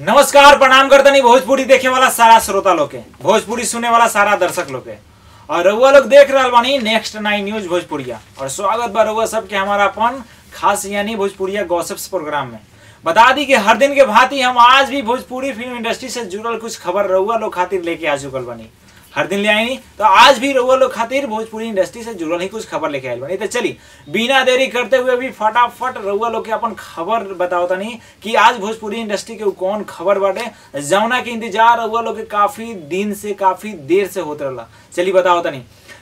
नमस्कार प्रणाम करतनी भोजपुरी देखे वाला सारा श्रोता लोग के, भोजपुरी सुने वाला सारा दर्शक लोग के, और रउआ लोग देख रहा बानी नेक्स्ट 9 न्यूज भोजपुरिया। और स्वागत बा रउआ सबके हमारा अपन खास यानी भोजपुरिया गॉसिप्स प्रोग्राम में। बता दी कि हर दिन के भांति हम आज भी भोजपुरी फिल्म इंडस्ट्री से जुड़ल कुछ खबर रउआ लोग खातिर लेके आ चुकल बनी। हर दिन ले आई तो आज भी रउआ लोग खातिर भोजपुरी इंडस्ट्री से जुड़ल ही कुछ खबर लेके आयल बनी। तो चली बिना देरी करते हुए भी फटाफट रउआ लोग के अपन खबर बताओ तनी कि आज भोजपुरी इंडस्ट्री के कौन खबर बाटे जौना के इंतजार रउआ लोग के काफी दिन से काफी देर से होत रहला। चली बताओ तनी।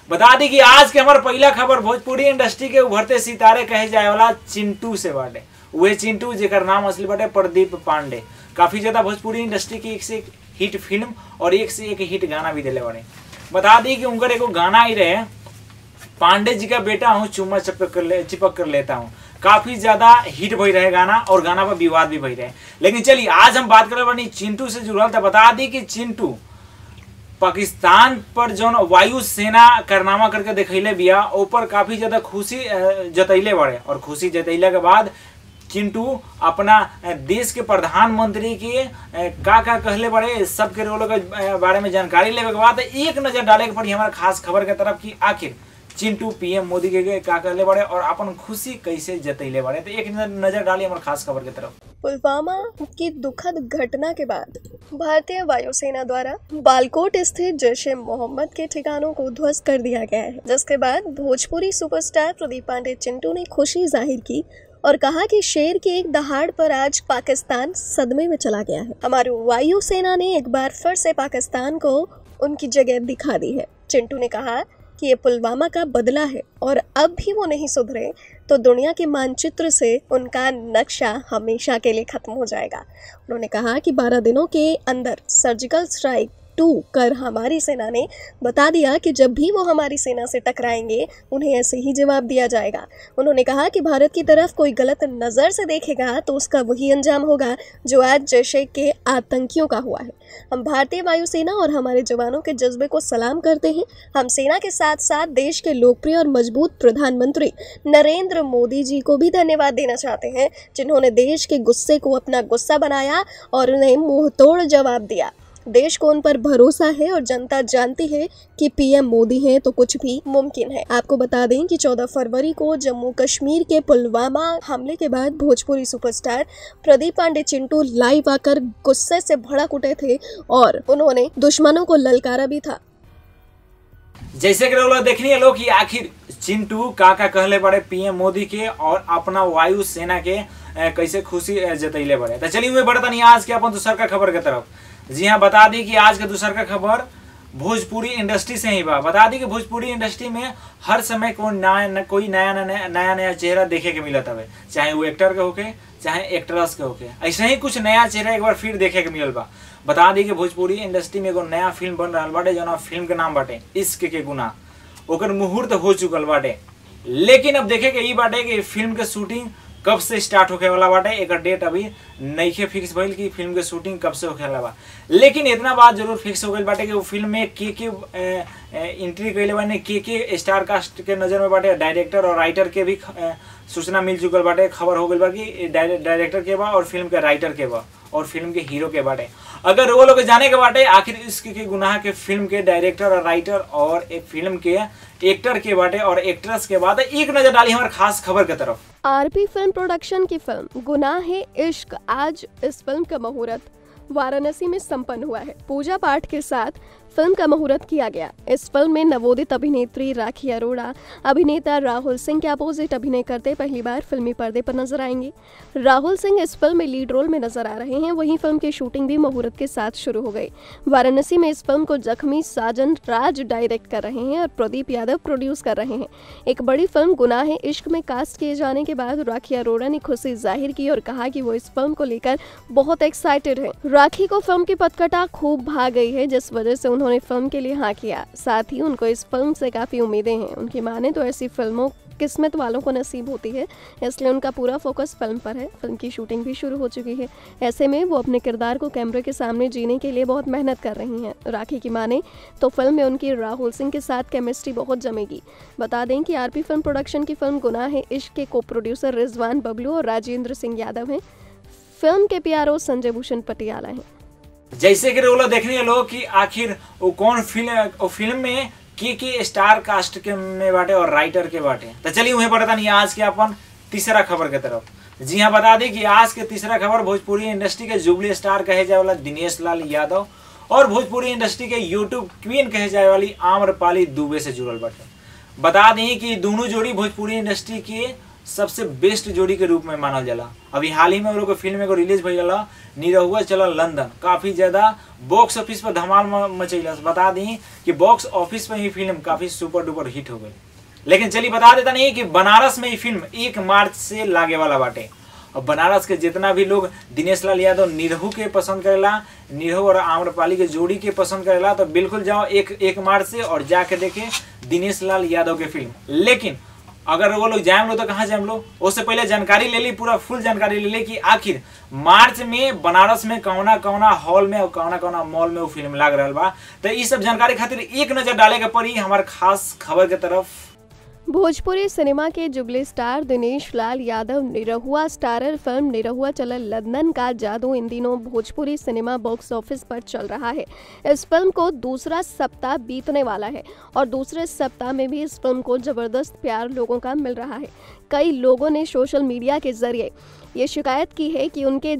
बता दी कि आज के हमार पहला खबर भोजपुरी इंडस्ट्री के उभरते सितारे कहे जाए वाला चिंटू से बाटे। वह चिंटू जेकर नाम असली बाटे प्रदीप पांडे। काफी ज्यादा भोजपुरी इंडस्ट्री की एक से एक हिट फिल्म और एक से एक हिट गाना भी दिले बने। बता दी कि उनका एगो गाना ही रहे, पांडे जी का बेटा हूँ चुम्मा चिपक कर लेता हूँ। काफी ज्यादा हिट भई रहे गाना और गाना पर विवाद भी भई रहे। लेकिन चलिए आज हम बात कर बनी चिंटू से जुड़ल। तो बता दी कि चिंटू पाकिस्तान पर जो वायु सेना कारनामा करके दिखैले बिया ऊपर काफी ज्यादा खुशी जतैले बड़े। और खुशी जतैले के बाद चिंटू अपना देश के प्रधानमंत्री के का कहले बड़े सबके रोलों के बारे में जानकारी लेवे के बाद एक नजर डाले के पड़ी हमारा खास खबर के तरफ कि आखिर चिंटू पीएम मोदी के का कहले बड़े और अपन खुशी कैसे जतैले बड़े। तो एक नजर डाली हमारे खास खबर के तरफ। पुलवामा की दुखद घटना के बाद भारतीय वायुसेना द्वारा बालकोट स्थित जैश ए मोहम्मद के ठिकानों को ध्वस्त कर दिया गया है, जिसके बाद भोजपुरी सुपरस्टार प्रदीप पांडे चिंटू ने खुशी जाहिर की और कहा कि शेर की एक दहाड़ पर आज पाकिस्तान सदमे में चला गया है। हमारी वायुसेना ने एक बार फिर से पाकिस्तान को उनकी जगह दिखा दी है। चिंटू ने कहा कि ये पुलवामा का बदला है और अब भी वो नहीं सुधरे तो दुनिया के मानचित्र से उनका नक्शा हमेशा के लिए खत्म हो जाएगा। उन्होंने कहा कि 12 दिनों के अंदर सर्जिकल स्ट्राइक 2 कर हमारी सेना ने बता दिया कि जब भी वो हमारी सेना से टकराएंगे उन्हें ऐसे ही जवाब दिया जाएगा। उन्होंने कहा कि भारत की तरफ कोई गलत नज़र से देखेगा तो उसका वही अंजाम होगा जो आज जैश के आतंकियों का हुआ है। हम भारतीय वायुसेना और हमारे जवानों के जज्बे को सलाम करते हैं। हम सेना के साथ साथ देश के लोकप्रिय और मजबूत प्रधानमंत्री नरेंद्र मोदी जी को भी धन्यवाद देना चाहते हैं, जिन्होंने देश के गुस्से को अपना गुस्सा बनाया और उन्हें मुंहतोड़ जवाब दिया। देश को उन पर भरोसा है और जनता जानती है कि पीएम मोदी हैं तो कुछ भी मुमकिन है। आपको बता दें कि 14 फरवरी को जम्मू कश्मीर के पुलवामा हमले के बाद भोजपुरी सुपरस्टार प्रदीप पांडे चिंटू लाइव आकर गुस्से से भड़क उठे थे और उन्होंने दुश्मनों को ललकारा भी था। जैसे कि देखनी लोग कि आखिर चिंटू का कहले बड़े पीएम मोदी के और अपना वायु सेना के कैसे खुशी जतैले बड़े। तो चलिए बढ़ता नहीं आज के अपन दूसर का खबर के तरफ। जी हाँ, बता दी कि आज का दूसर का खबर भोजपुरी इंडस्ट्री से ही बा। बता दी कि भोजपुरी इंडस्ट्री में हर समय कोई नया चेहरा देखे के मिलत हवे, चाहे वो एक्टर के होके चाहे एक्ट्रेस के होके। ऐसे ही कुछ नया चेहरा एक बार फिर देखे के मिलल बा। बता दी कि भोजपुरी इंडस्ट्री में एगो नया फिल्म बन रहा बाटे जो फिल्म के नाम बाटे इश्क के गुनाह। ओकर मुहूर्त हो चुकल बाटे, लेकिन अब देखे के ई बाटे कि फिल्म के शूटिंग कब से स्टार्ट होके वाला बाटे। एक डेट अभी नइखे फिक्स भइल कि फिल्म के शूटिंग कब से होके वाला बा, लेकिन इतना बात जरूर फिक्स हो गई बाटे कि वो फिल्म में के एंट्री कैले बाटे, के स्टार कास्ट के नजर में बाटे। डायरेक्टर और राइटर के भी सूचना मिल चुकल बाटे। खबर हो गई बा कि डायरेक्टर के बा और फिल्म के राइटर के बा और फिल्म के हीरो के बाटे। अगर वो लोग जाने के बाटे आखिर इश्क के गुनाह के फिल्म के डायरेक्टर और राइटर और एक फिल्म के एक्टर के बाटे और एक्ट्रेस के बाद एक नजर डाली हमारे खास खबर के तरफ। आरपी फिल्म प्रोडक्शन की फिल्म गुनाह है इश्क, आज इस फिल्म का मुहूर्त वाराणसी में संपन्न हुआ है। पूजा पाठ के साथ फिल्म का मुहूर्त किया गया। इस फिल्म में नवोदित अभिनेत्री राखी अरोड़ा अभिनेता राहुल सिंह के अपोजिट अभिनय करते पहली बार फिल्मी पर्दे पर नजर आएंगे। राहुल सिंह इस फिल्म में लीड रोल में नजर आ रहे हैं। वहीं फिल्म की शूटिंग भी मुहूर्त के साथ शुरू हो गई। वाराणसी में इस फिल्म को जख्मी साजन राज डायरेक्ट कर रहे हैं और प्रदीप यादव प्रोड्यूस कर रहे हैं। एक बड़ी फिल्म गुनाह है इश्क में कास्ट किए जाने के बाद राखी अरोड़ा ने खुशी जाहिर की और कहा कि वो इस फिल्म को लेकर बहुत एक्साइटेड है। राखी को फिल्म की पटकथा खूब भा गई है, जिस वजह से उन्होंने फिल्म के लिए हाँ किया। साथ ही उनको इस फिल्म से काफी उम्मीदें हैं। उनकी माने तो ऐसी फिल्मों किस्मत वालों को नसीब होती है, इसलिए उनका पूरा फोकस फिल्म पर है। फिल्म की शूटिंग भी शुरू हो चुकी है। ऐसे में वो अपने किरदार को कैमरे के सामने जीने के लिए बहुत मेहनत कर रही हैं। राखी की माने तो फिल्म में उनकी राहुल सिंह के साथ केमिस्ट्री बहुत जमेगी। बता दें कि आरपी फिल्म प्रोडक्शन की फिल्म गुनाह है इश्क के को प्रोड्यूसर रिजवान बबलू और राजेंद्र सिंह यादव हैं। फिल्म के पीआरओ संजय भूषण पटियाला हैं। जैसे कि रोला देखने लोग कि आखिर वो कौन फिल्म में के स्टार कास्ट के में बाटे और राइटर के बाटे। तो चलिए उन्हें पता नहीं आज के अपन तीसरा खबर के तरफ। जी हाँ, बता दें कि आज के तीसरा खबर भोजपुरी इंडस्ट्री के जुबली स्टार कहे जाए वाला दिनेश लाल यादव और भोजपुरी इंडस्ट्री के यूट्यूब क्वीन कहे जाए वाली आम्रपाली दुबे से जुड़ल बाटे। बता दें कि दोनों जोड़ी भोजपुरी इंडस्ट्री की सबसे बेस्ट जोड़ी के रूप में मानल जाला। अभी हाल ही में वो लोग फिल्म एगो रिलीज भइल जाला, निरहुआ चलल लंदन, काफी ज्यादा बॉक्स ऑफिस पर धमाल मचैलस। बता दी कि बॉक्स ऑफिस पर ये फिल्म काफी सुपर डुपर हिट हो गई। लेकिन चलिए बता देता नहीं कि बनारस में ये फिल्म 1 मार्च से लागे वाला बाटे। और बनारस के जितना भी लोग दिनेश लाल यादव निरहु के पसंद करेला, निरहु और आम्रपाली के जोड़ी के पसंद करेला, तो बिल्कुल जाओ 1 मार्च से और जाके देखे दिनेश लाल यादव के फिल्म। लेकिन अगर वो लोग जाम लो तो कहाँ जाम लो, उससे पहले जानकारी ले ली, पूरा फुल जानकारी ले ली कि आखिर मार्च में बनारस में कौना कौना हॉल में और कौना कौना मॉल में वो फिल्म लाग रहा बा। तो ये सब जानकारी खातिर एक नजर डाले के पड़ी हमारे खास खबर के तरफ। भोजपुरी सिनेमा के jubilee star Dinesh Lal Yadav Nirahua starrer film Nirahua चलल लंदन का जादू इन दिनों भोजपुरी सिनेमा बॉक्स ऑफिस पर चल रहा है। इस फिल्म को दूसरा सप्ताह बीतने वाला है और दूसरे सप्ताह में भी इस फिल्म को जबरदस्त प्यार लोगों का मिल रहा है। कई लोगों ने सोशल मीडिया के जरिए ये शिकायत की है कि उनके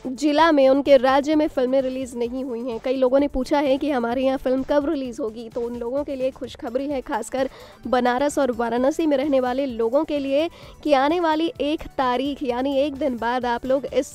जिला में, उनके राज्य में फिल्में रिलीज नहीं हुई हैं। कई लोगों ने पूछा है कि हमारे यहाँ फिल्म कब रिलीज होगी। तो उन लोगों के लिए खुशखबरी है, खासकर बनारस और वाराणसी में रहने वाले लोगों के लिए, कि आने वाली 1 तारीख यानी 1 दिन बाद आप लोग इस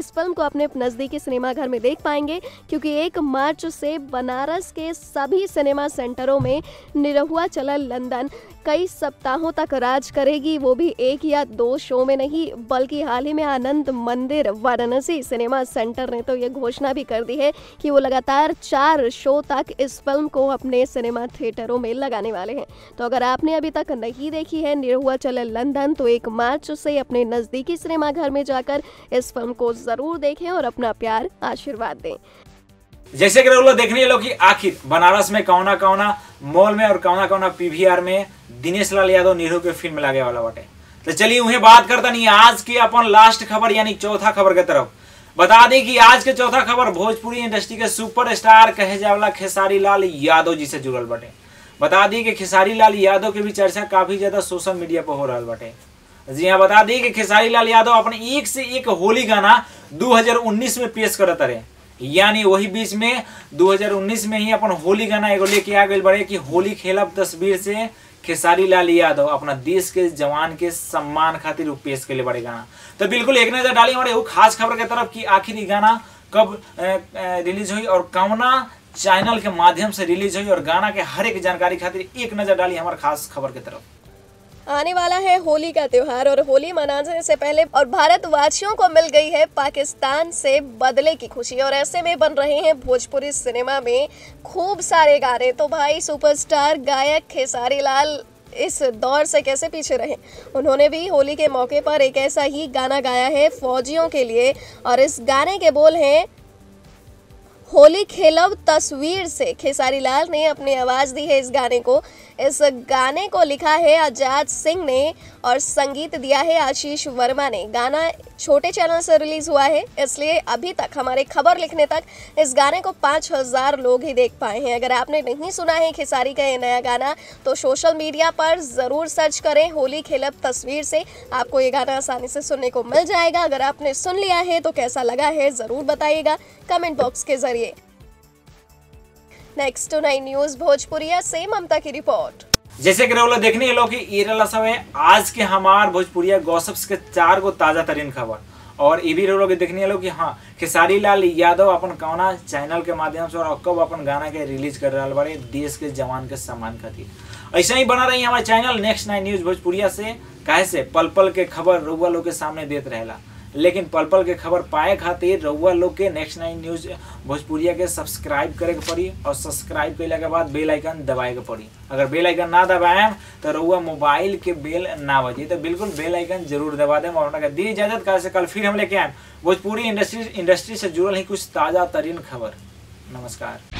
फिल्म को अपने नज़दीकी सिनेमा घर में देख पाएंगे, क्योंकि 1 मार्च से बनारस के सभी सिनेमा सेंटरों में निरहुआ चलल लंदन कई सप्ताहों तक राज करेगी। वो भी 1 या 2 शो में नहीं, बल्कि हाल ही में आनंद मंदिर वाराणसी सिनेमा सेंटर ने तो ये घोषणा भी कर दी है कि वो लगातार 4 शो तक इस फिल्म को अपने सिनेमा थिएटरों में लगाने वाले हैं। तो अगर आपने अभी तक नहीं देखी है निरहुआ चलल लंदन, तो 1 मार्च से अपने नज़दीकी सिनेमा घर में जाकर इस फिल्म को ज़रूर देखें और अपना प्यार आशीर्वाद दें। जैसे कि लोग देखने लो कि आखिर बनारस में कौना कौना मॉल में और कौना कौना पीवीआर में दिनेश लाल यादव निरहु के फिल्म लागे वाला बाटे। तो चलिए उन्हें बात करता नहीं आज की अपन लास्ट खबर यानी चौथा खबर के तरफ। बता दें कि आज के चौथा खबर भोजपुरी इंडस्ट्री के सुपरस्टार कहे जाए वाला खेसारी लाल यादव जी से जुड़ल बाटे। बता दी कि खेसारी लाल यादव की भी चर्चा काफी ज्यादा सोशल मीडिया पर हो रहा बाटे। जी हाँ, बता दी कि खेसारी लाल यादव अपने एक से एक होली गाना 2019 में पेश करत रहे, यानी वही बीच में 2019 में ही अपन होली गाना एगो लेके आ गए बड़े कि होली खेलब तस्वीर से खेसारी लाल यादव अपना देश के जवान के सम्मान खातिर पेश के लिए बड़े गाना। तो बिल्कुल एक नजर डाली हमारे वो खास खबर की तरफ कि आखिर ये गाना कब रिलीज हुई और कौना चैनल के माध्यम से रिलीज हुई और गाना के हर एक जानकारी खातिर एक नजर डाली हमारे खास खबर की तरफ। आने वाला है होली का त्योहार और होली मनाने से पहले और भारतवासियों को मिल गई है पाकिस्तान से बदले की खुशी, और ऐसे में बन रहे हैं भोजपुरी सिनेमा में खूब सारे गाने। तो भाई सुपरस्टार गायक खेसारी लाल इस दौर से कैसे पीछे रहे। उन्होंने भी होली के मौके पर एक ऐसा ही गाना गाया है फौजियों के लिए, और इस गाने के बोल हैं होली खेलब तस्वीर से। खेसारी लाल ने अपनी आवाज़ दी है इस गाने को। इस गाने को लिखा है आजाद सिंह ने और संगीत दिया है आशीष वर्मा ने। गाना छोटे चैनल से रिलीज हुआ है, इसलिए अभी तक हमारे खबर लिखने तक इस गाने को 5000 लोग ही देख पाए हैं। अगर आपने नहीं सुना है खेसारी का ये नया गाना तो सोशल मीडिया पर ज़रूर सर्च करें होली खेलब तस्वीर से, आपको ये गाना आसानी से सुनने को मिल जाएगा। अगर आपने सुन लिया है तो कैसा लगा है ज़रूर बताइएगा कमेंट बॉक्स के जरिए। नेक्स्ट 9 न्यूज़ भोजपुरिया से ममता की रिपोर्ट। जैसे कि लोग देखने लो कि आज के हमार भोजपुरिया गॉसिप्स के 4 गो ताजा तरीन खबर, और ये भी लोग देखने लो कि हाँ खेसारी लाल यादव अपन कौना चैनल के माध्यम से और कब अपन गाना के रिलीज कर रहा बड़े देश के जवान के सम्मान खातिर। ऐसा ही बना रही हमारे चैनल नेक्स्ट 9 न्यूज़ भोजपुरिया से, काहे से पल पल के खबर रउआ लोग के सामने देते रहेला। लेकिन पल पल के खबर पाए खातिर रउआ लोग के नेक्स्ट 9 न्यूज़ भोजपुरिया के सब्सक्राइब करे के पड़ी, और सब्सक्राइब कैला के बाद बेल आइकन दबाए के पड़ी। अगर बेल आइकन ना दबाएं तो रउआ मोबाइल के बेल ना बजे, तो बिल्कुल बेल आइकन जरूर दबा दें। और दी इजाजत, कैसे कल फिर हम लेके आए भोजपुरी इंडस्ट्री से जुड़ल ही कुछ ताज़ा तरीन खबर। नमस्कार।